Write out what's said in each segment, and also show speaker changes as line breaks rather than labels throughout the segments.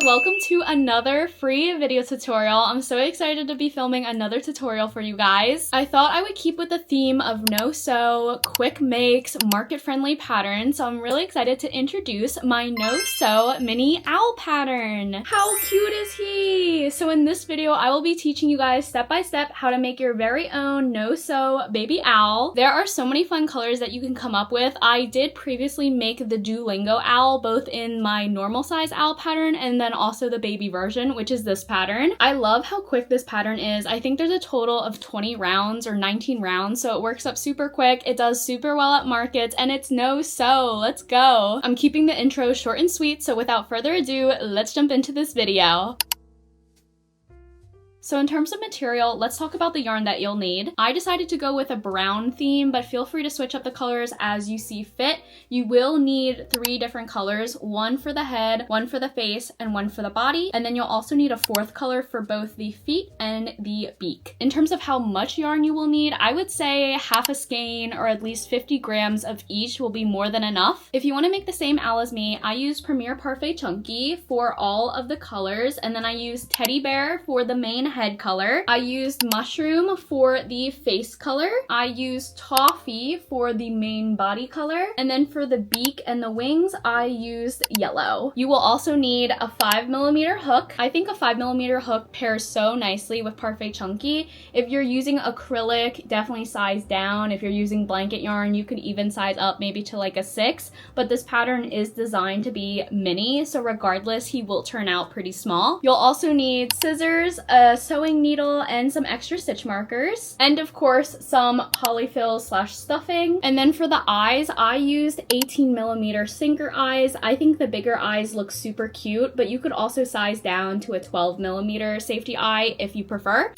welcome to another free video tutorial. I'm so excited to be filming another tutorial for you guys. I thought I would keep with the theme of no-sew, quick makes, market-friendly patterns, so I'm really excited to introduce my no-sew mini owl pattern. How cute is he? So in this video, I will be teaching you guys step by step how to make your very own no-sew baby owl. There are so many fun colors that you can come up with. I did previously make the Duolingo owl, both in my normal size owl pattern and then also the baby version, which is this pattern. I love how quick this pattern is. I think there's a total of 20 rounds or 19 rounds, so it works up super quick. It does super well at markets, and it's no-sew. Let's go. I'm keeping the intro short and sweet, so without further ado, let's jump into this video. So in terms of material, let's talk about the yarn that you'll need. I decided to go with a brown theme, but feel free to switch up the colors as you see fit. You will need 3 different colors, one for the head, one for the face, and one for the body. And then you'll also need a 4th color for both the feet and the beak. In terms of how much yarn you will need, I would say half a skein or at least 50 grams of each will be more than enough. If you want to make the same owl as me, I use Premier Parfait Chunky for all of the colors, and then I use Teddy Bear for the main head color. I used Mushroom for the face color. I used Toffee for the main body color. And then for the beak and the wings, I used yellow. You will also need a 5mm hook. I think a 5mm hook pairs so nicely with Parfait Chunky. If you're using acrylic, definitely size down. If you're using blanket yarn, you could even size up maybe to like a 6, but this pattern is designed to be mini, so regardless, he will turn out pretty small. You'll also need scissors, a sewing needle, and some extra stitch markers, and of course some polyfill / stuffing. And then for the eyes, I used 18mm sinker eyes. I think the bigger eyes look super cute, but you could also size down to a 12mm safety eye if you prefer.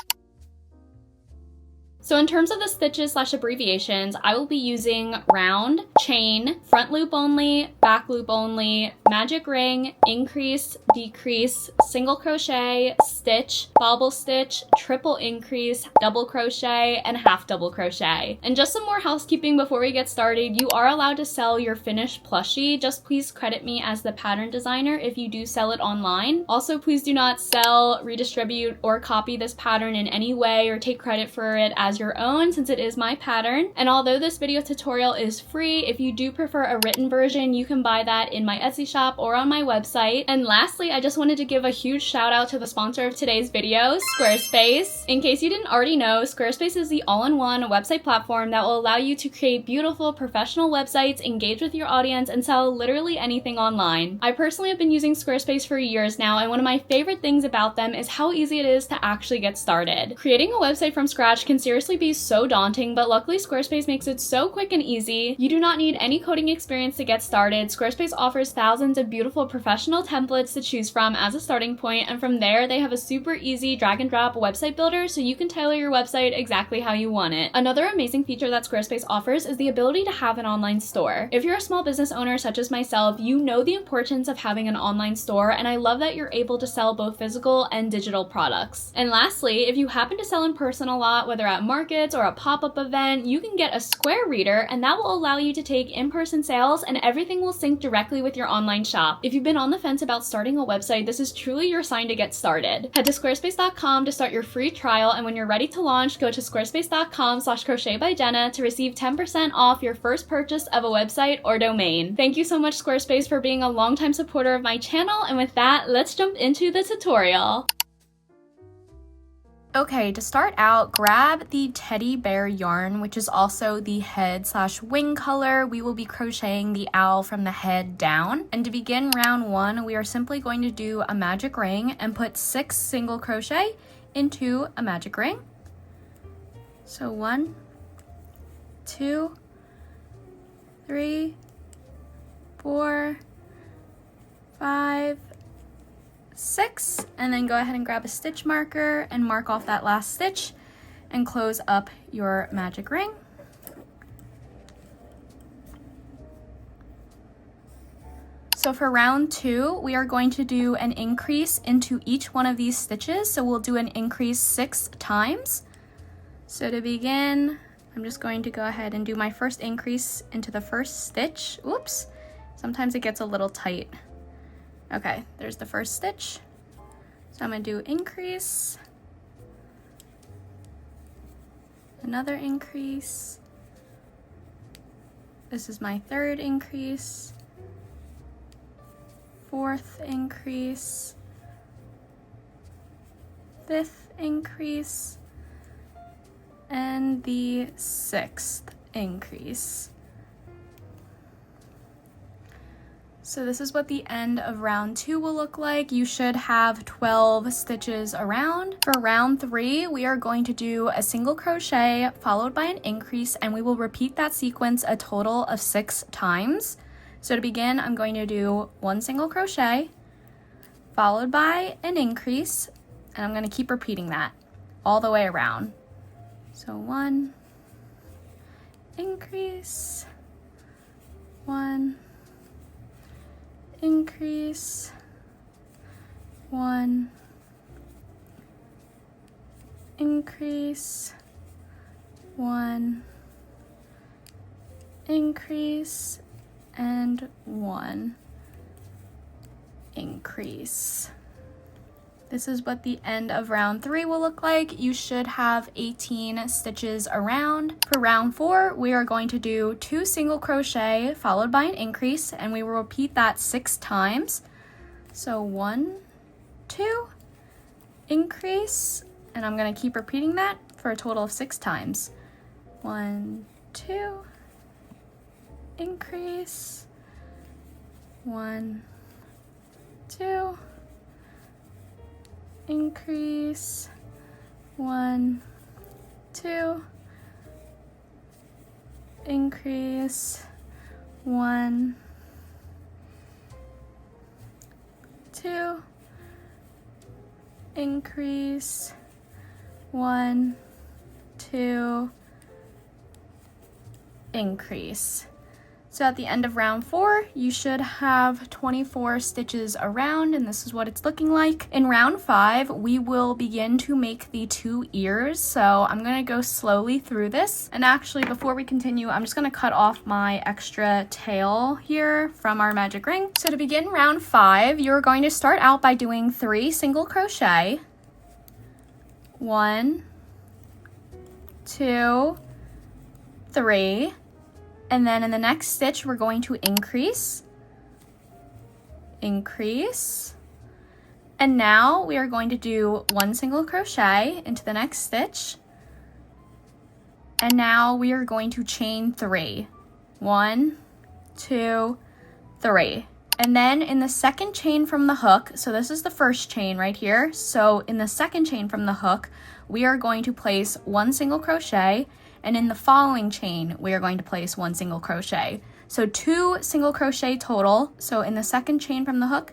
So in terms of the stitches / abbreviations, I will be using round, chain, front loop only, back loop only, magic ring, increase, decrease, single crochet, stitch, bobble stitch, triple increase, double crochet, and half double crochet. And just some more housekeeping before we get started, you are allowed to sell your finished plushie. Just please credit me as the pattern designer if you do sell it online. Also, please do not sell, redistribute, or copy this pattern in any way or take credit for it as your own, since it is my pattern. And although this video tutorial is free, if you do prefer a written version, you can buy that in my Etsy shop or on my website. And lastly, I just wanted to give a huge shout out to the sponsor of today's video, Squarespace. In case you didn't already know, Squarespace is the all-in-one website platform that will allow you to create beautiful professional websites, engage with your audience, and sell literally anything online. I personally have been using Squarespace for years now, and one of my favorite things about them is how easy it is to actually get started. Creating a website from scratch can seriously be so daunting, but luckily Squarespace makes it so quick and easy. You do not need any coding experience to get started. Squarespace offers thousands of beautiful professional templates to choose from as a starting point, and from there they have a super easy drag and drop website builder so you can tailor your website exactly how you want it. Another amazing feature that Squarespace offers is the ability to have an online store. If you're a small business owner such as myself, you know the importance of having an online store, and I love that you're able to sell both physical and digital products. And lastly, if you happen to sell in person a lot, whether at markets or a pop-up event, you can get a Square Reader, and that will allow you to take in-person sales, and everything will sync directly with your online shop. If you've been on the fence about starting a website, this is truly your sign to get started. Head to squarespace.com to start your free trial, and when you're ready to launch, go to squarespace.com/crochetbyjenna to receive 10% off your first purchase of a website or domain. Thank you so much, Squarespace, for being a longtime supporter of my channel, and with that, let's jump into the tutorial. Okay, to start out, grab the Teddy Bear yarn, which is also the head / wing color. We will be crocheting the owl from the head down. And to begin round 1, we are simply going to do a magic ring and put 6 single crochet into a magic ring. So 1, 2, 3, 4, 5, 6, and then go ahead and grab a stitch marker and mark off that last stitch and close up your magic ring. So for round 2, we are going to do an increase into each one of these stitches. So we'll do an increase 6 times. So to begin, I'm just going to go ahead and do my first increase into the first stitch. Oops, sometimes it gets a little tight. Okay, there's the first stitch. So I'm gonna do increase, another increase. This is my third increase, fourth increase, fifth increase, and the sixth increase. So this is what the end of round 2 will look like. You should have 12 stitches around. For round 3, we are going to do a single crochet followed by an increase, and we will repeat that sequence a total of 6 times. So to begin, I'm going to do 1 single crochet followed by an increase, and I'm going to keep repeating that all the way around. So 1 increase, 1 increase, 1 increase, 1 increase, and 1 increase. This is what the end of round 3 will look like. You should have 18 stitches around. For round 4, we are going to do 2 single crochet followed by an increase, and we will repeat that 6 times. So 1, 2, increase, and I'm going to keep repeating that for a total of 6 times. 1, 2, increase, 1, 2, increase, 1, 2, increase, 1, 2, increase, 1, 2, increase. So at the end of round 4, you should have 24 stitches around, and this is what it's looking like. In round 5, we will begin to make the 2 ears. So I'm gonna go slowly through this. And actually, before we continue, I'm just gonna cut off my extra tail here from our magic ring. So to begin round 5, you're going to start out by doing 3 single crochet. 1, 2, 3. And then in the next stitch, we're going to increase, increase, and now we are going to do 1 single crochet into the next stitch, and now we are going to chain 3. 1, 2, 3. And then in the second chain from the hook, so this is the first chain right here, so in the second chain from the hook, we are going to place 1 single crochet, and in the following chain, we are going to place 1 single crochet. So 2 single crochet total. So in the second chain from the hook,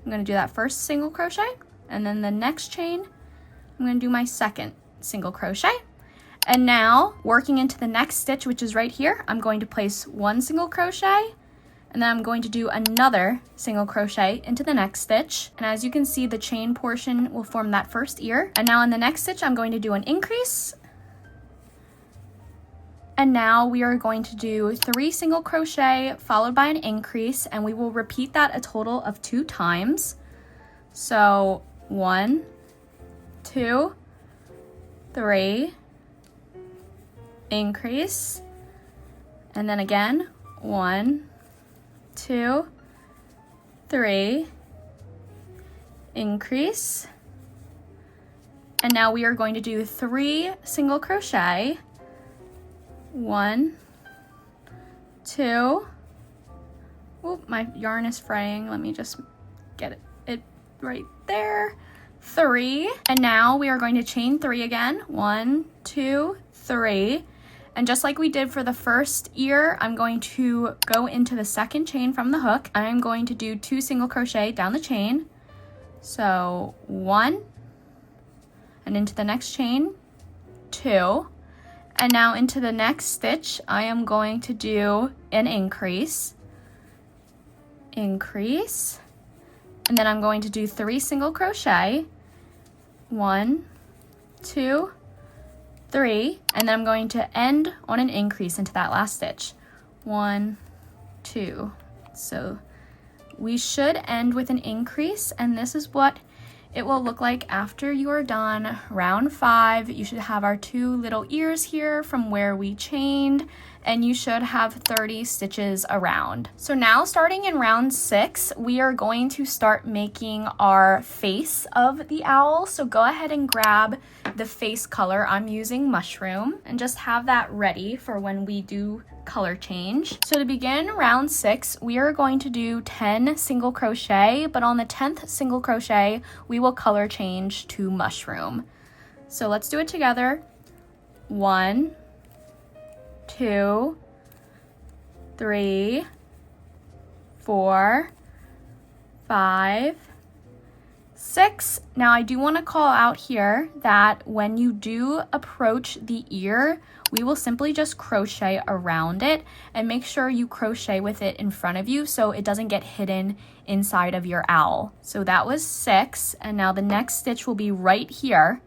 I'm going to do that first single crochet, and then the next chain, I'm going to do my second single crochet. And now, working into the next stitch, which is right here, I'm going to place 1 single crochet, and then I'm going to do another single crochet into the next stitch. And as you can see, the chain portion will form that first ear. And now in the next stitch, I'm going to do an increase. And now we are going to do 3 single crochet followed by an increase, and we will repeat that a total of 2 times. So 1, 2, 3, increase, and then again 1, 2, 3, increase, and now we are going to do 3 single crochet. 1, 2, oop, my yarn is fraying. Let me just get it right there. 3, and now we are going to chain 3 again. 1, 2, 3, and just like we did for the first ear, I'm going to go into the second chain from the hook. I'm going to do 2 single crochet down the chain. So 1, and into the next chain, 2. And now into the next stitch, I am going to do an increase, increase, and then I'm going to do 3 single crochet, 1, 2, 3, and then I'm going to end on an increase into that last stitch, 1, 2. So we should end with an increase, and this is what it will look like after you are done round 5. You should have our 2 little ears here from where we chained, and you should have 30 stitches around. So now starting in round 6, we are going to start making our face of the owl. So go ahead and grab the face color. I'm using Mushroom, and just have that ready for when we do color change. So to begin round 6, we are going to do 10 single crochet, but on the 10th single crochet, we will color change to Mushroom. So let's do it together. 1, 2, 3, 4, 5, 6. Now I do want to call out here that when you do approach the ear, we will simply just crochet around it, and make sure you crochet with it in front of you so it doesn't get hidden inside of your owl. So that was 6, and now the next stitch will be right here,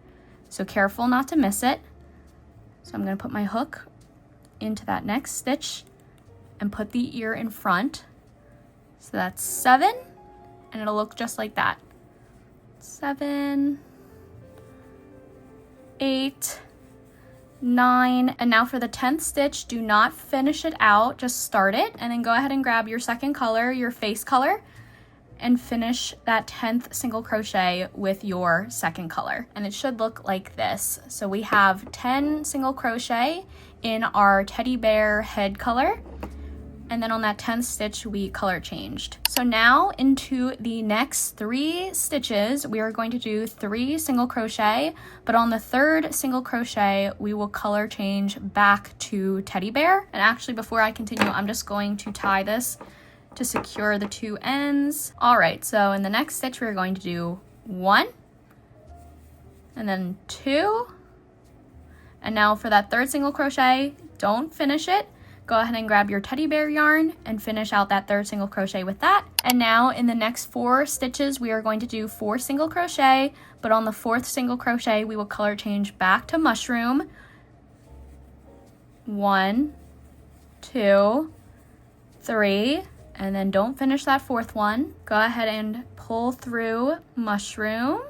so careful not to miss it. So I'm going to put my hook into that next stitch and put the ear in front. So that's 7, and it'll look just like that. 7, 8, 9, and now for the 10th stitch, do not finish it out, just start it, and then go ahead and grab your second color, your face color, and finish that 10th single crochet with your second color. And it should look like this. So we have 10 single crochet in our teddy bear head color, and then on that 10th stitch we color changed. So now into the next 3 stitches, we are going to do 3 single crochet, but on the 3rd single crochet we will color change back to teddy bear. And actually, before I continue, I'm just going to tie this to secure the 2 ends. All right, so in the next stitch we're going to do 1, and then 2, and now for that 3rd single crochet, don't finish it. Go ahead and grab your teddy bear yarn and finish out that 3rd single crochet with that. And now in the next 4 stitches, we are going to do 4 single crochet, but on the 4th single crochet, we will color change back to Mushroom. 1, 2, 3, and then don't finish that 4th one. Go ahead and pull through Mushroom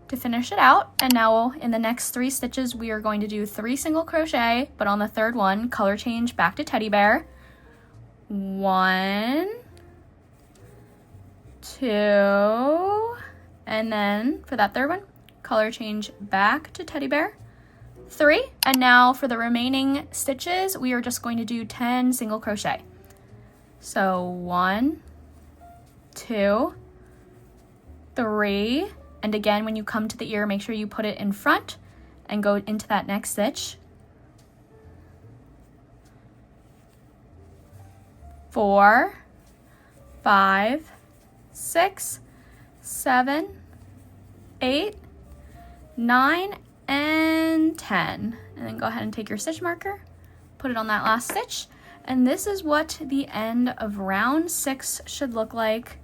to finish it out. And now in the next 3 stitches, we are going to do 3 single crochet, but on the 3rd one, color change back to teddy bear. 1, 2, and then for that 3rd one, color change back to teddy bear. 3, and now for the remaining stitches, we are just going to do 10 single crochet. So 1, 2, 3, and again, when you come to the ear, make sure you put it in front and go into that next stitch. 4, 5, 6, 7, 8, 9, and 10. And then go ahead and take your stitch marker, put it on that last stitch. And this is what the end of round 6 should look like.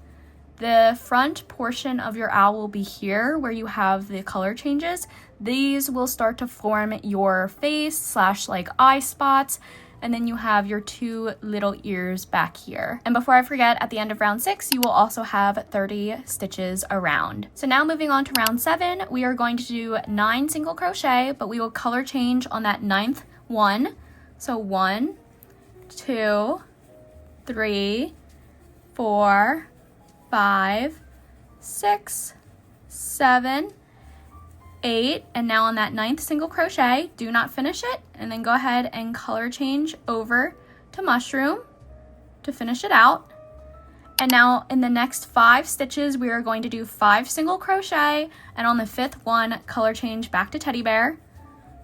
The front portion of your owl will be here where you have the color changes. These will start to form your face / like eye spots, and then you have your 2 little ears back here. And before I forget, at the end of round 6, you will also have 30 stitches around. So now moving on to round 7, we are going to do 9 single crochet, but we will color change on that 9th one. So 1, 2, 3, 4, 5, 6, 7, 8, and now on that 9th single crochet, do not finish it, and then go ahead and color change over to Mushroom to finish it out. And now in the next 5 stitches, we are going to do 5 single crochet, and on the 5th one, color change back to teddy bear.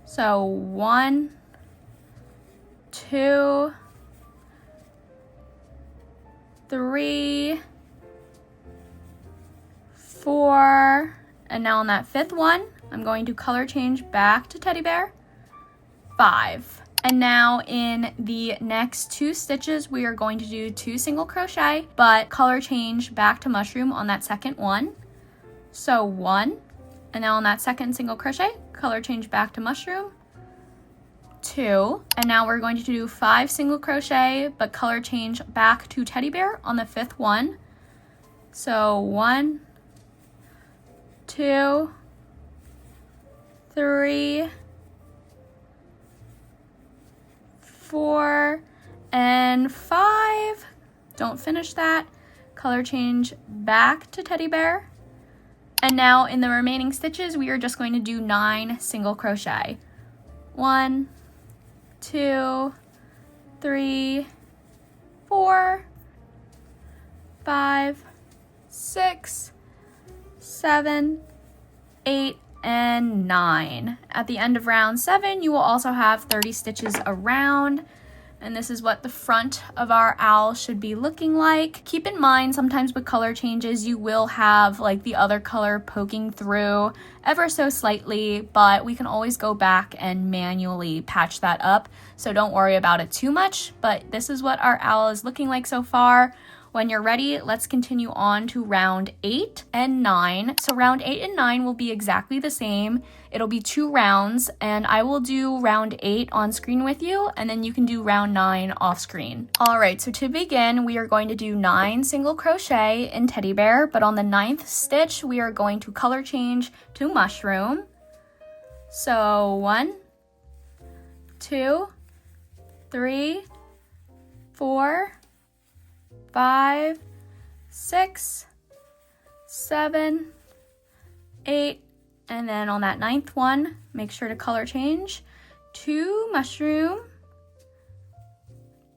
So 1, 2, 3, 4, and now on that 5th one, I'm going to color change back to teddy bear. 5. And now in the next 2 stitches, we are going to do 2 single crochet, but color change back to Mushroom on that 2nd one. So 1, and now on that 2nd single crochet, color change back to Mushroom. 2, and now we're going to do 5 single crochet, but color change back to teddy bear on the 5th one. So 1, 2, 3, 4, and 5. Don't finish that. Color change back to teddy bear. And now in the remaining stitches, we are just going to do 9 single crochet. 1, 2, 3, 4, 5, 6, 7, 8, and 9. At the end of round 7, you will also have 30 stitches around. And this is what the front of our owl should be looking like. Keep in mind, sometimes with color changes, you will have like the other color poking through ever so slightly, but we can always go back and manually patch that up. So don't worry about it too much, but this is what our owl is looking like so far. When you're ready, let's continue on to round 8 and 9. So round 8 and 9 will be exactly the same. It'll be 2 rounds, and I will do round 8 on screen with you, and then you can do round 9 off screen. All right, so to begin, we are going to do 9 single crochet in teddy bear, but on the 9th stitch, we are going to color change to mushroom. So 1, 2, 3, 4, 5, 6, 7, 8, and then on that 9th one, make sure to color change to mushroom.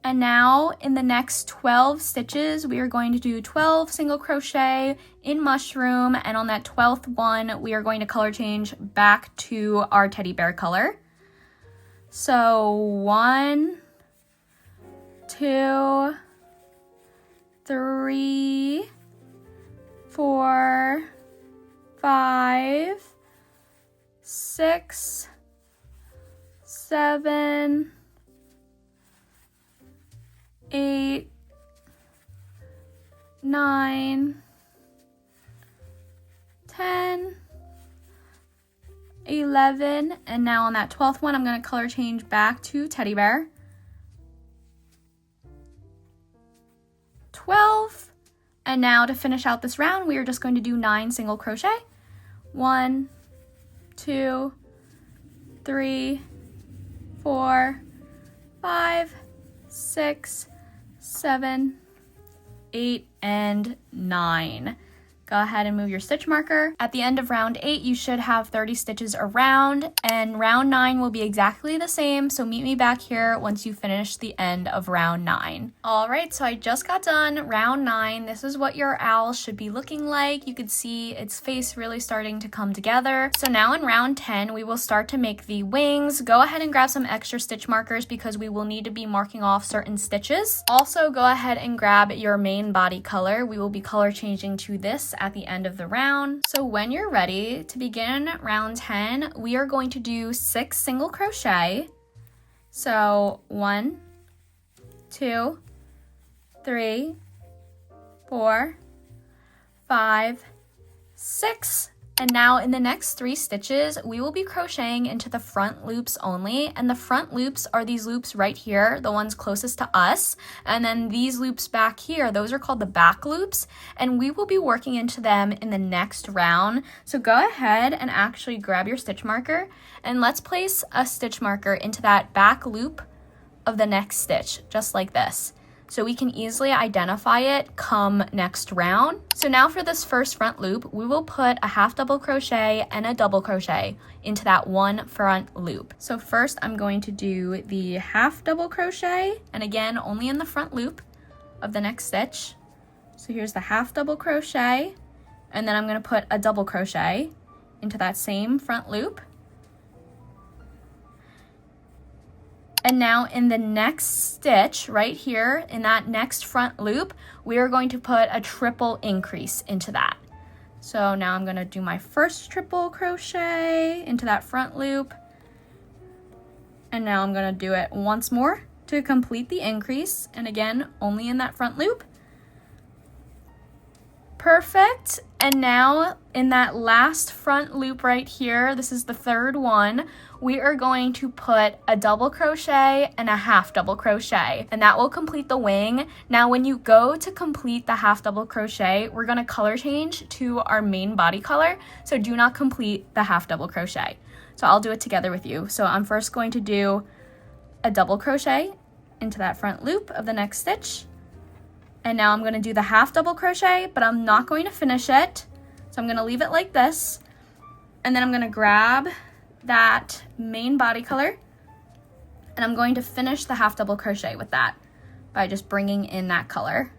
And now in the next 12 stitches, we are going to do 12 single crochet in mushroom, and on that 12th one, we are going to color change back to our teddy bear color. So 1, 2, 3, 4, 5, 6, 7, 8, 9, 10, 11, and now on that 12th one, I'm going to color change back to teddy bear. 12, and now to finish out this round, we are just going to do 9 single crochet. 1, 2, 3, 4, 5, 6, 7, 8, and 9. Go ahead and move your stitch marker. At the end of round 8, you should have 30 stitches around, and round 9 will be exactly the same, so meet me back here once you finish the end of round 9. All right, so I just got done round 9. This is what your owl should be looking like. You could see its face really starting to come together. So now in round 10, we will start to make the wings. Go ahead and grab some extra stitch markers because we will need to be marking off certain stitches. Also, go ahead and grab your main body color. We will be color changing to this at the end of the round. So when you're ready to begin round 10, we are going to do 6 single crochet. So 1, 2, 3, 4, 5, 6. And now in the next 3 stitches, we will be crocheting into the front loops only. And the front loops are these loops right here, the ones closest to us. And then these loops back here, those are called the back loops. And we will be working into them in the next round. So go ahead and actually grab your stitch marker and let's place a stitch marker into that back loop of the next stitch, just like this. So we can easily identify it come next round. So now for this first front loop, we will put a half double crochet and a double crochet into that one front loop. So first I'm going to do the half double crochet, and again, only in the front loop of the next stitch. So here's the half double crochet, and then I'm going to put a double crochet into that same front loop. And now in the next stitch right here, in that next front loop, we are going to put a triple increase into that. So now I'm going to do my first triple crochet into that front loop. And now I'm going to do it once more to complete the increase. And again, only in that front loop. Perfect. And now in that last front loop right here, this is the third one, we are going to put a double crochet and a half double crochet, and that will complete the wing. Now when you go to complete the half double crochet, we're going to color change to our main body color, so do not complete the half double crochet. So I'll do it together with you. So I'm first going to do a double crochet into that front loop of the next stitch, and now I'm going to do the half double crochet, but I'm not going to finish it. So I'm going to leave it like this, and then I'm going to grab that main body color, and I'm going to finish the half double crochet with that by just bringing in that color.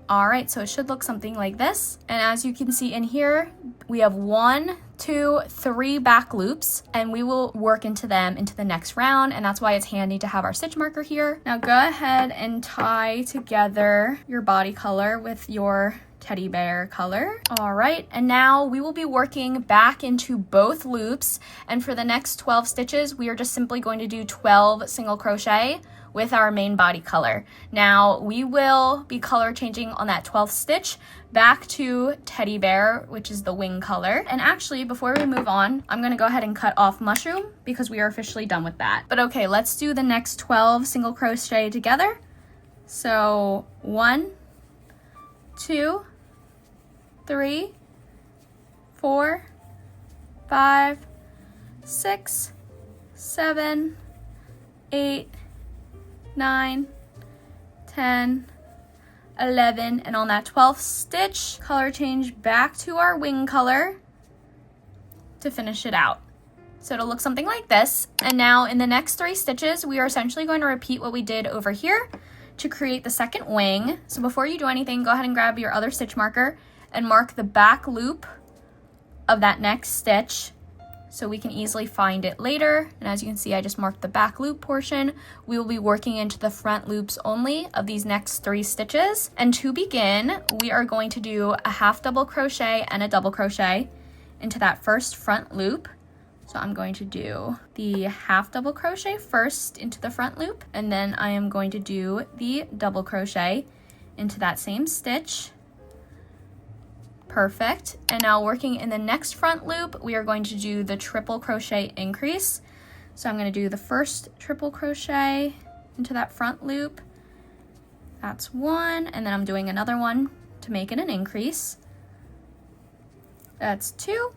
All right, so it should look something like this. And as you can see in here, we have 1, 2, 3 back loops, and we will work into them into the next round, and that's why it's handy to have our stitch marker here. Now go ahead and tie together your body color with your teddy bear color. All right, and now we will be working back into both loops, and for the next 12 stitches, we are just simply going to do 12 single crochet with our main body color. Now we will be color changing on that 12th stitch back to teddy bear, which is the wing color. And actually, before we move on, I'm gonna go ahead and cut off mushroom because we are officially done with that. But okay, let's do the next 12 single crochet together. So 1, 2, 3, 4, 5, 6, 7, 8, 9, 10, 11, and on that 12th stitch, color change back to our wing color to finish it out. So it'll look something like this. And now in the next 3 stitches, we are essentially going to repeat what we did over here to create the second wing. So before you do anything, go ahead and grab your other stitch marker and mark the back loop of that next stitch, so we can easily find it later. And as you can see, I just marked the back loop portion. We will be working into the front loops only of these next 3 stitches. And to begin, we are going to do a half double crochet and a double crochet into that first front loop. So I'm going to do the half double crochet first into the front loop, and then I am going to do the double crochet into that same stitch. Perfect. And now working in the next front loop, we are going to do the triple crochet increase. So I'm going to do the first triple crochet into that front loop. That's 1, and then I'm doing another one to make it an increase. That's 2.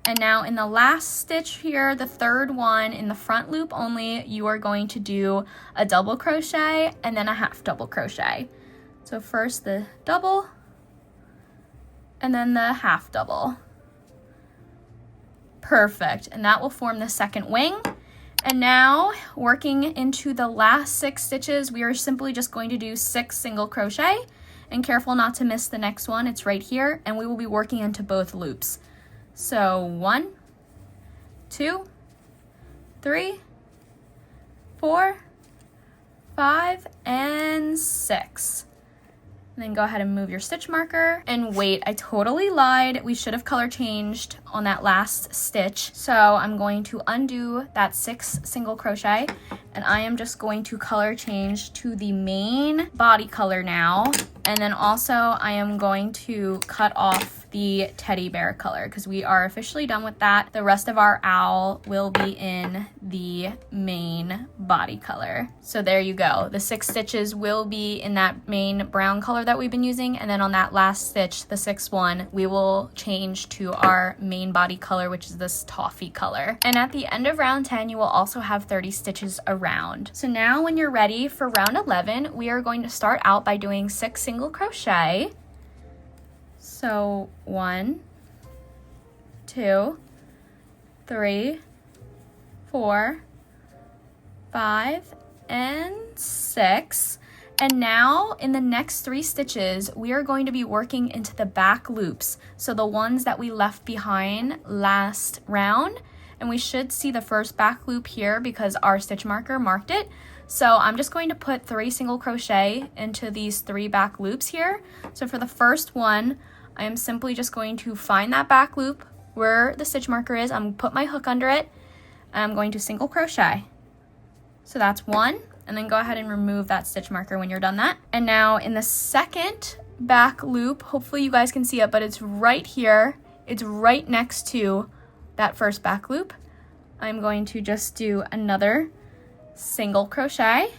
And now in the last stitch here, the third one in the front loop only, you are going to do a double crochet and then a half double crochet. So first the double, and then the half double. Perfect, and that will form the second wing. And now working into the last 6 stitches, we are simply just going to do 6 single crochet, and careful not to miss the next one, it's right here, and we will be working into both loops. So 1, 2, 3, 4, 5, and 6. And then go ahead and move your stitch marker. And wait, I totally lied. We should have color changed on that last stitch. So I'm going to undo that 6 single crochet, and I am just going to color change to the main body color now. And then also I am going to cut off the teddy bear color because we are officially done with that. The rest of our owl will be in the main body color. So there you go. The 6 stitches will be in that main brown color that we've been using, and then on that last stitch, the 6th one, we will change to our main body color, which is this toffee color. And at the end of round 10, you will also have 30 stitches around. So now when you're ready for round 11, we are going to start out by doing 6 single crochet. So 1, 2, 3, 4, 5, and 6. And now in the next 3 stitches, we are going to be working into the back loops. So the ones that we left behind last round, and we should see the first back loop here because our stitch marker marked it. So I'm just going to put 3 single crochet into these 3 back loops here. So for the first one, I am simply just going to find that back loop where the stitch marker is. I'm going to put my hook under it, and I'm going to single crochet. So that's 1, and then go ahead and remove that stitch marker when you're done that. And now in the second back loop, hopefully you guys can see it, but it's right here. It's right next to that first back loop. I'm going to just do another single crochet.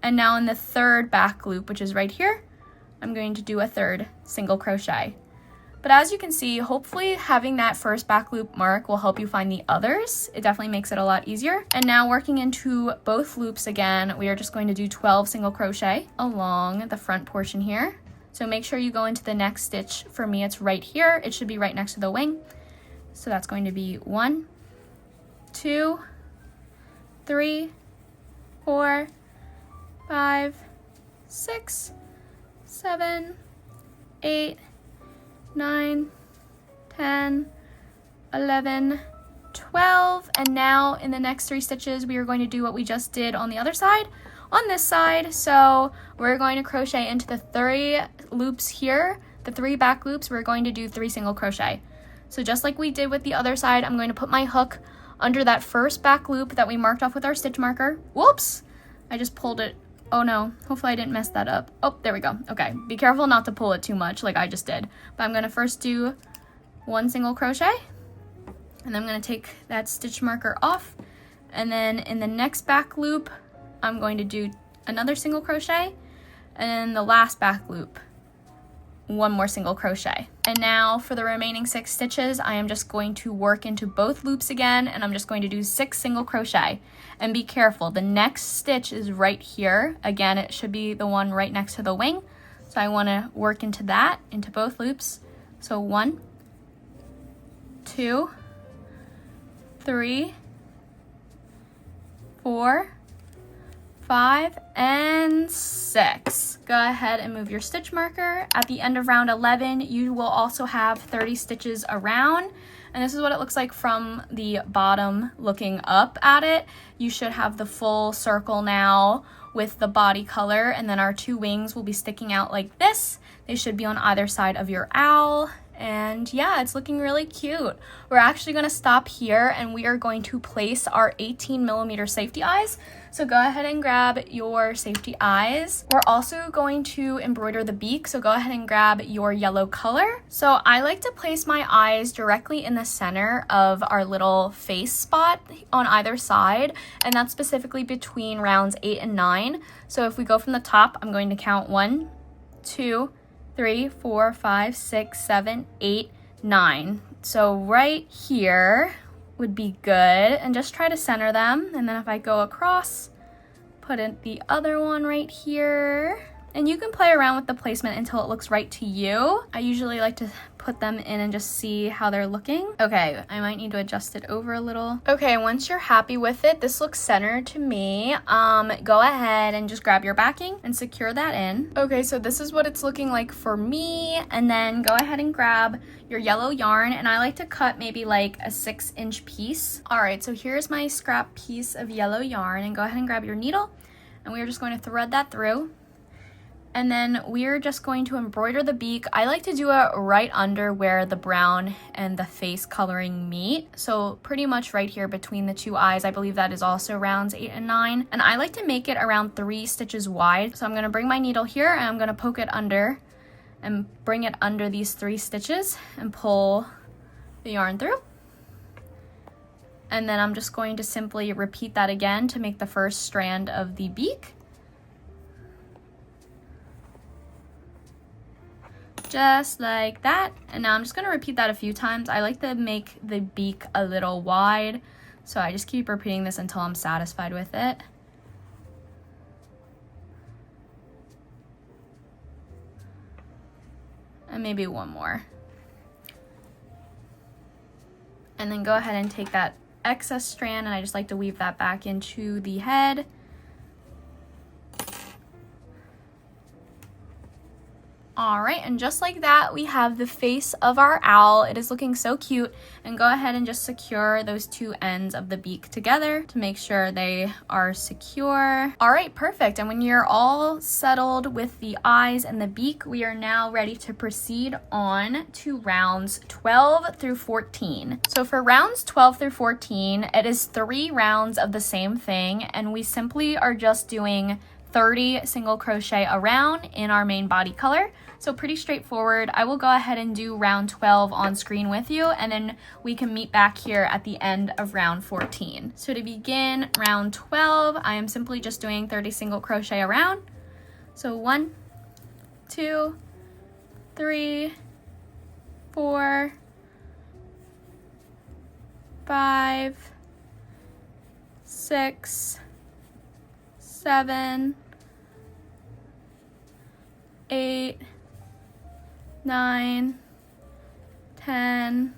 And now in the third back loop, which is right here, I'm going to do a third single crochet. But as you can see, hopefully having that first back loop mark will help you find the others. It definitely makes it a lot easier. And now working into both loops again, we are just going to do 12 single crochet along the front portion here. So make sure you go into the next stitch. For me, it's right here. It should be right next to the wing. So that's going to be 1, 2, 3, 4, 5, 6, 7, 8, 9, 10, 11, 12, and now in the next 3 stitches we are going to do what we just did on the other side, on this side. So we're going to crochet into the 3 loops here, the 3 back loops. We're going to do 3 single crochet. So just like we did with the other side, I'm going to put my hook under that first back loop that we marked off with our stitch marker. Whoops, I just pulled it. Oh no, hopefully I didn't mess that up. Oh, there we go. Okay, be careful not to pull it too much like I just did. But I'm gonna first do 1 single crochet, and I'm gonna take that stitch marker off. And then in the next back loop, I'm going to do another single crochet, and then the last back loop, 1 more single crochet. And now for the remaining 6 stitches, I am just going to work into both loops again, and I'm just going to do 6 single crochet. And be careful, the next stitch is right here. Again, it should be the one right next to the wing. So I want to work into that, into both loops. So 1, 2, 3, 4, 5, and 6. Go ahead and move your stitch marker. At the end of round 11, you will also have 30 stitches around. And this is what it looks like from the bottom looking up at it. You should have the full circle now with the body color, and then our 2 wings will be sticking out like this. They should be on either side of your owl. And yeah, it's looking really cute. We're actually going to stop here, and we are going to place our 18mm safety eyes. So go ahead and grab your safety eyes. We're also going to embroider the beak, so go ahead and grab your yellow color. So I like to place my eyes directly in the center of our little face spot on either side, and that's specifically between rounds 8 and 9. So if we go from the top, I'm going to count 1, 2, 3, 4, 5, 6, 7, 8, 9. So right here would be good, and just try to center them. And then if I go across, put in the other one right here. And you can play around with the placement until it looks right to you. I usually like to put them in and just see how they're looking. Okay, I might need to adjust it over a little. Okay, once you're happy with it, this looks centered to me. Go ahead and just grab your backing and secure that in. Okay, so this is what it's looking like for me. And then go ahead and grab your yellow yarn, and I like to cut maybe like a 6-inch piece. All right, so here's my scrap piece of yellow yarn, and go ahead and grab your needle, and we're just going to thread that through. And then we're just going to embroider the beak. I like to do it right under where the brown and the face coloring meet. So pretty much right here between the 2 eyes. I believe that is also rounds 8 and 9. And I like to make it around 3 stitches wide. So I'm gonna bring my needle here, and I'm gonna poke it under and bring it under these 3 stitches and pull the yarn through. And then I'm just going to simply repeat that again to make the first strand of the beak. Just like that. And now I'm just going to repeat that a few times. I like to make the beak a little wide, so I just keep repeating this until I'm satisfied with it. And maybe one more. And then go ahead and take that excess strand, and I just like to weave that back into the head. All right, and just like that, we have the face of our owl. It is looking so cute. And go ahead and just secure those two ends of the beak together to make sure they are secure. All right, perfect. And when you're all settled with the eyes and the beak, we are now ready to proceed on to rounds 12 through 14. So for rounds 12 through 14, it is 3 rounds of the same thing, and we simply are just doing 30 single crochet around in our main body color. So pretty straightforward. I will go ahead and do round 12 on screen with you, and then we can meet back here at the end of round 14. So to begin round 12, I am simply just doing 30 single crochet around. So 1, 2, 3, 4, 5, 6, 7, 8, 9, 10,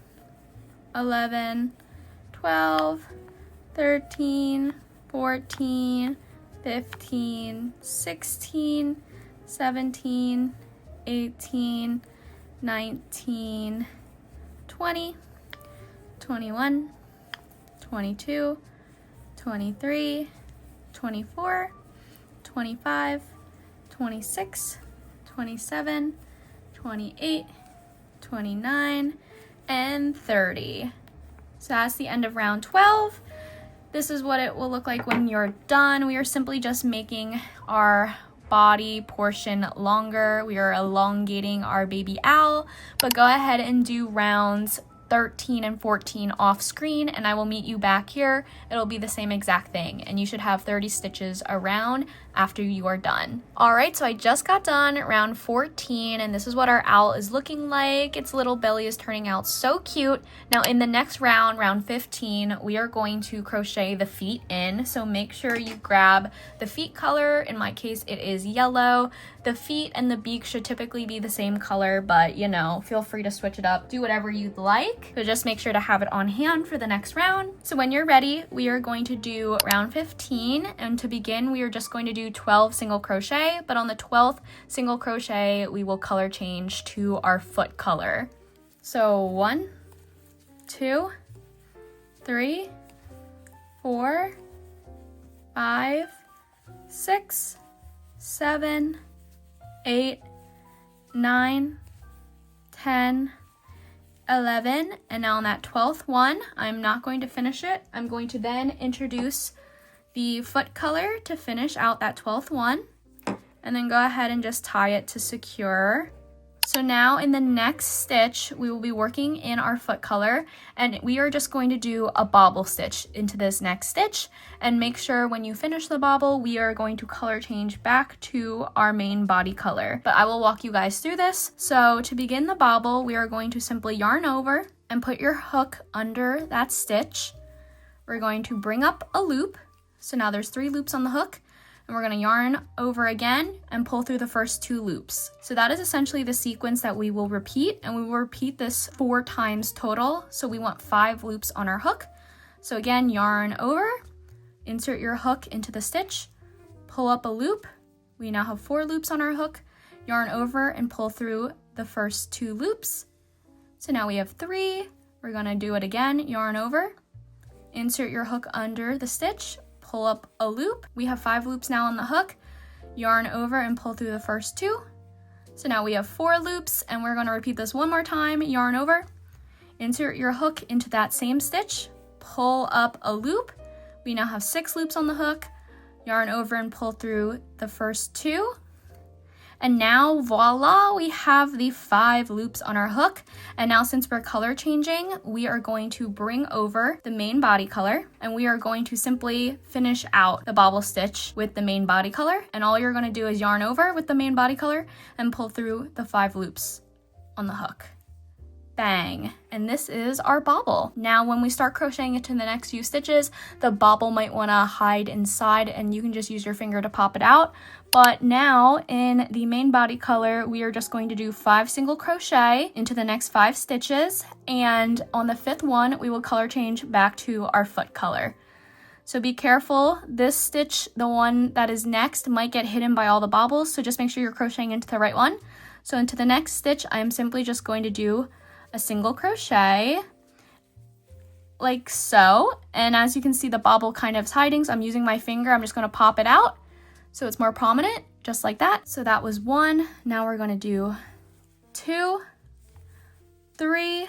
11, 12, 13, 14, 15, 16, 17, 18, 19, 20, 21, 22, 23, 24, 25, 26, 27, 28, 29, and 30. So that's the end of round 12. This is what it will look like when you're done. We are simply just making our body portion longer. We are elongating our baby owl, but go ahead and do rounds 13 and 14 off screen, and I will meet you back here. It'll be the same exact thing, and you should have 30 stitches around after you are done. All right, so I just got done round 14, and this is what our owl is looking like. Its little belly is turning out so cute. Now in the next round, round 15, we are going to crochet the feet in, so make sure you grab the feet color. In my case, it is yellow. The feet and the beak should typically be the same color, but you know, feel free to switch it up. Do whatever you'd like, but just make sure to have it on hand for the next round. So when you're ready, we are going to do round 15, and to begin, we are just going to do 12 single crochet, but on the 12th single crochet, we will color change to our foot color. So 1, 2, 3, 4, 5, 6, 7, 8, 9, 10, 11, and now on that 12th one, I'm not going to finish it. I'm going to then introduce the foot color to finish out that 12th one, and then go ahead and just tie it to secure. So now in the next stitch, we will be working in our foot color, and we are just going to do a bobble stitch into this next stitch, and make sure when you finish the bobble, we are going to color change back to our main body color. But I will walk you guys through this. So to begin the bobble, we are going to simply yarn over and put your hook under that stitch. We're going to bring up a loop. So now there's 3 loops on the hook, and we're going to yarn over again and pull through the first 2 loops. So that is essentially the sequence that we will repeat, and we will repeat this 4 times total. So we want 5 loops on our hook. So again, yarn over, insert your hook into the stitch, pull up a loop. We now have 4 loops on our hook, yarn over and pull through the first 2 loops. So now we have 3. We're going to do it again, yarn over, insert your hook under the stitch, pull up a loop. We have 5 loops now on the hook, yarn over and pull through the first 2. So now we have 4 loops, and we're going to repeat this one more time, yarn over, insert your hook into that same stitch, pull up a loop. We now have 6 loops on the hook, yarn over and pull through the first 2. And now, voila, we have the 5 loops on our hook. And now since we're color changing, we are going to bring over the main body color, and we are going to simply finish out the bobble stitch with the main body color. And all you're going to do is yarn over with the main body color and pull through the 5 loops on the hook. Bang. And this is our bobble. Now when we start crocheting into the next few stitches, the bobble might want to hide inside, and you can just use your finger to pop it out. But now in the main body color, we are just going to do 5 single crochet into the next 5 stitches, and on the 5th one, we will color change back to our foot color. So be careful, this stitch, the one that is next, might get hidden by all the bobbles, so just make sure you're crocheting into the right one. So into the next stitch, I am simply just going to do a single crochet like so. And as you can see, the bobble kind of is hiding, so I'm using my finger. I'm just going to pop it out so it's more prominent, just like that. So that was 1. Now we're going to do 2, 3,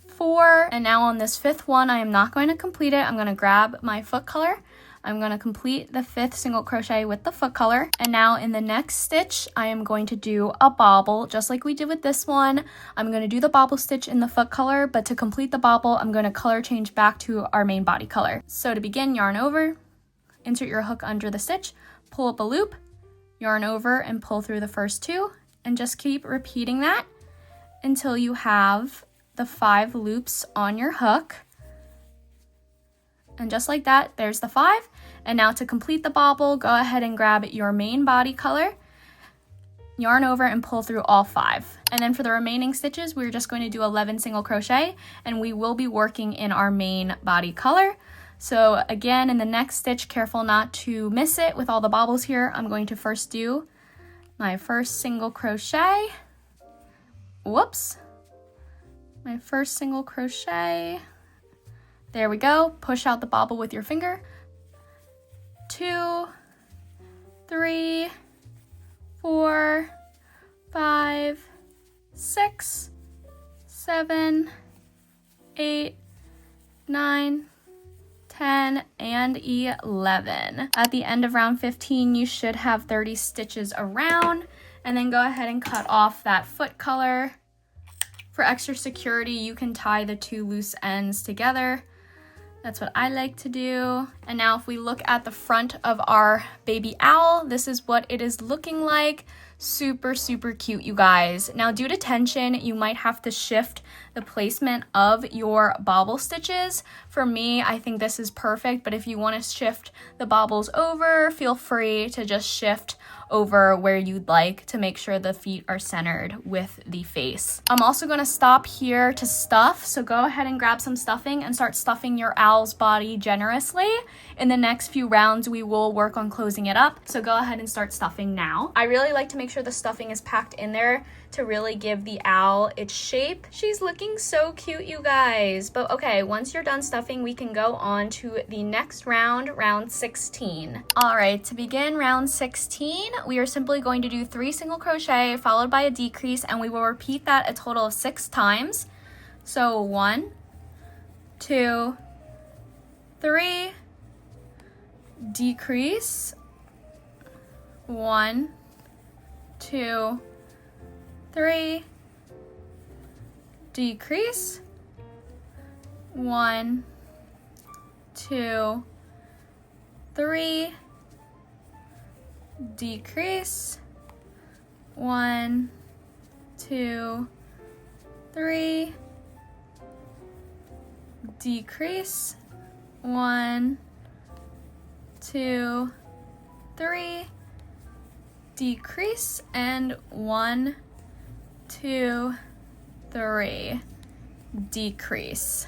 4, and now on this 5th one, I am not going to complete it. I'm going to grab my foot color. I'm going to complete the 5th single crochet with the foot color. And now in the next stitch, I am going to do a bobble, just like we did with this one. I'm going to do the bobble stitch in the foot color, but to complete the bobble, I'm going to color change back to our main body color. So to begin, yarn over, insert your hook under the stitch, pull up a loop, yarn over and pull through the first 2, and just keep repeating that until you have the 5 loops on your hook. And just like that, there's the 5. And now to complete the bobble, go ahead and grab your main body color, yarn over and pull through all 5. And then for the remaining stitches, we're just going to do 11 single crochet, and we will be working in our main body color. So again, in the next stitch, careful not to miss it with all the bobbles here. I'm going to first do my first single crochet. Whoops. My first single crochet. There we go. Push out the bobble with your finger. 2, 3, 4, 5, 6, 7, 8, 9, 10, and 11. At the end of round 15, you should have 30 stitches around, and then go ahead and cut off that foot color. For extra security, you can tie the 2 loose ends together. That's what I like to do. And now if we look at the front of our baby owl, this is what it is looking like. Super, super cute, you guys. Now, due to tension, you might have to shift the placement of your bobble stitches. For me, I think this is perfect, but if you want to shift the bobbles over, feel free to just shift over where you'd like to make sure the feet are centered with the face. I'm also going to stop here to stuff, so go ahead and grab some stuffing and start stuffing your owl's body generously. In the next few rounds, we will work on closing it up, so go ahead and start stuffing now. I really like to make sure the stuffing is packed in there to really give the owl its shape. She's looking so cute, you guys. But okay, once you're done stuffing, we can go on to the next round, round 16. All right, to begin round 16, we are simply going to do 3 single crochet followed by a decrease, and we will repeat that a total of 6 times. So 1, 2, 3, decrease, 1, 2, 3, decrease, 1, 2, 3, decrease, 1, 2, 3, decrease, 1, 2, 3, decrease, and 1, 2, 3, decrease.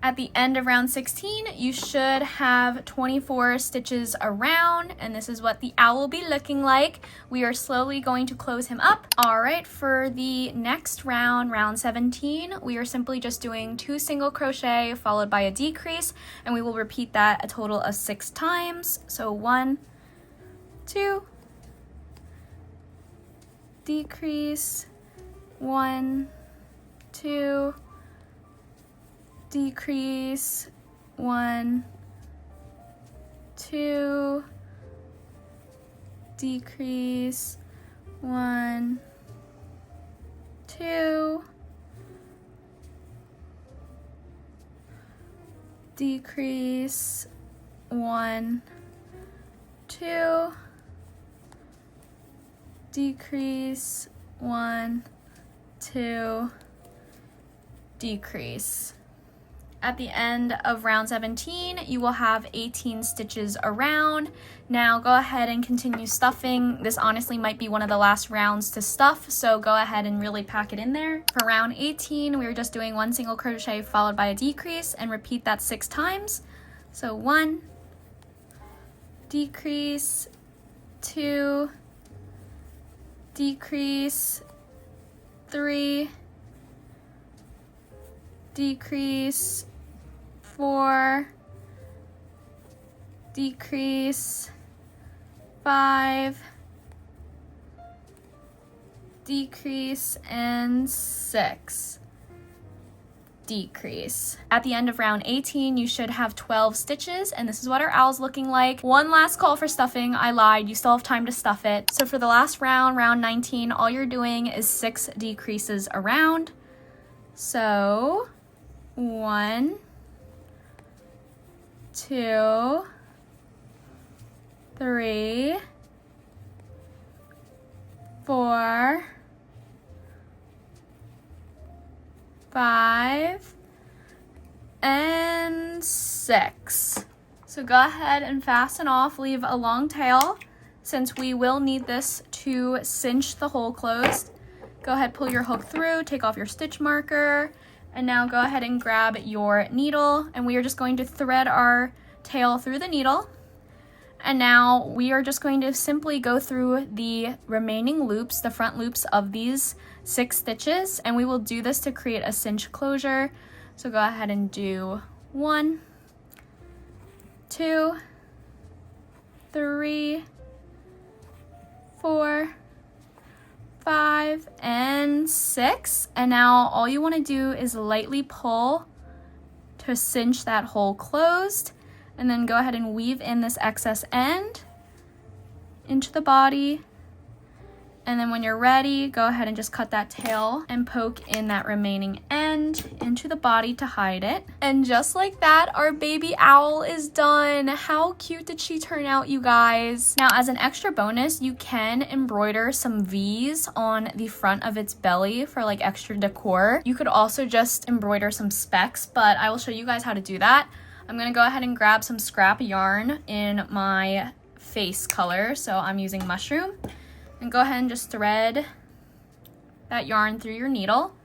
At the end of round 16, you should have 24 stitches around, and this is what the owl will be looking like. We are slowly going to close him up. All right, for the next round, round 17, we are simply just doing 2 single crochet followed by a decrease, and we will repeat that a total of 6 times. So 1, 2, decrease, 1, 2, decrease, 1, 2, decrease, 1, 2, decrease, 1, 2, decrease, 1, 2, decrease. At the end of round 17, you will have 18 stitches around. Now go ahead and continue stuffing. This honestly might be one of the last rounds to stuff, so go ahead and really pack it in there. For round 18, we are just doing 1 single crochet followed by a decrease, and repeat that 6 times. So 1, decrease, 2, decrease, 3, decrease, 4, decrease, 5, decrease, and 6, decrease. At the end of round 18, you should have 12 stitches, and this is what our owl's looking like. One last call for stuffing. I lied, you still have time to stuff it. So for the last round, round 19, all you're doing is 6 decreases around. So 1, 2, 3, 4, 5, and 6. So go ahead and fasten off, leave a long tail since we will need this to cinch the hole closed. Go ahead, pull your hook through, take off your stitch marker, and now go ahead and grab your needle, and we are just going to thread our tail through the needle. And now we are just going to simply go through the remaining loops, the front loops of these 6 stitches, and we will do this to create a cinch closure. So go ahead and do 1, 2, 3, 4, 5, and 6. And now all you want to do is lightly pull to cinch that hole closed, and then go ahead and weave in this excess end into the body. And then when you're ready, go ahead and just cut that tail and poke in that remaining end into the body to hide it. And just like that, our baby owl is done. How cute did she turn out, you guys? Now, as an extra bonus, you can embroider some V's on the front of its belly for like extra decor. You could also just embroider some specks, but I will show you guys how to do that. I'm gonna go ahead and grab some scrap yarn in my face color, so I'm using mushroom. And go ahead and just thread that yarn through your needle.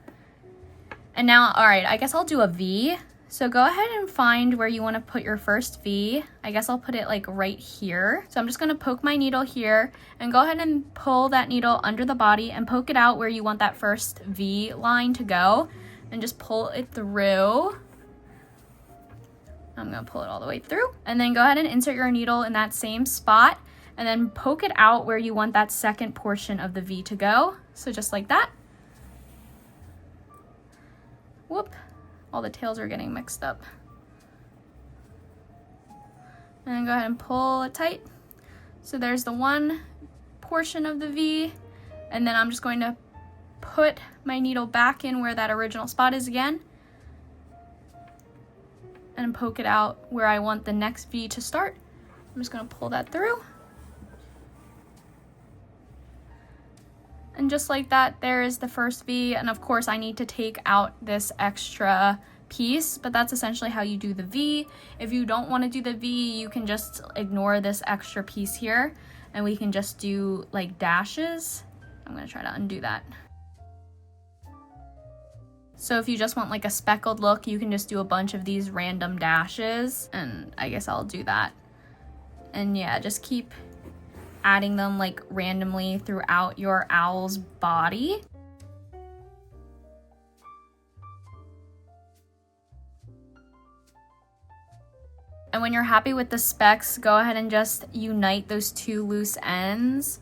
And now, all right, I guess I'll do a V. So go ahead and find where you want to put your first V. I guess I'll put it like right here. So I'm just gonna poke my needle here and go ahead and pull that needle under the body and poke it out where you want that first V line to go, and just pull it through. I'm gonna pull it all the way through, and then go ahead and insert your needle in that same spot, and then poke it out where you want that second portion of the V to go. So just like that. Whoop, all the tails are getting mixed up. And then go ahead and pull it tight. So there's the one portion of the V, and then I'm just going to put my needle back in where that original spot is again, and poke it out where I want the next V to start. I'm just gonna pull that through. And just like that, there is the first V, and of course I need to take out this extra piece, but that's essentially how you do the V. If you don't want to do the V, you can just ignore this extra piece here, and we can just do like dashes. I'm gonna try to undo that. So if you just want like a speckled look, you can just do a bunch of these random dashes, and I guess I'll do that. And yeah, just keep adding them like randomly throughout your owl's body. And when you're happy with the specks, go ahead and just unite those 2 loose ends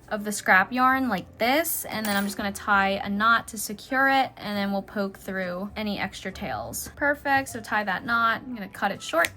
of the scrap yarn like this, and then I'm just gonna tie a knot to secure it, and then we'll poke through any extra tails. Perfect, so tie that knot. I'm gonna cut it short,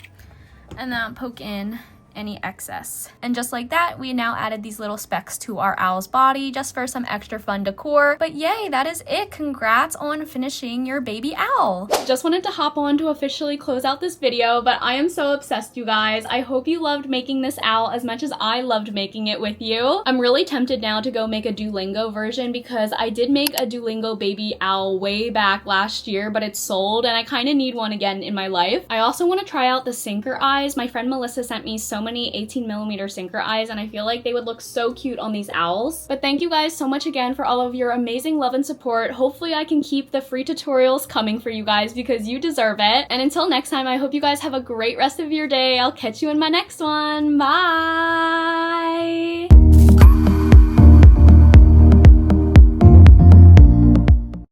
and then poke in any excess. And just like that, we now added these little specks to our owl's body just for some extra fun decor. But yay, that is it. Congrats on finishing your baby owl. Just wanted to hop on to officially close out this video, but I am so obsessed, you guys. I hope you loved making this owl as much as I loved making it with you. I'm really tempted now to go make a Duolingo version, because I did make a Duolingo baby owl way back last year, but it's sold and I kind of need one again in my life. I also want to try out the sinker eyes. My friend Melissa sent me so many 18mm sinker eyes, and I feel like they would look so cute on these owls. But thank you guys so much again for all of your amazing love and support. Hopefully I can keep the free tutorials coming for you guys, because you deserve it. And until next time, I hope you guys have a great rest of your day. I'll catch you in my next one. Bye!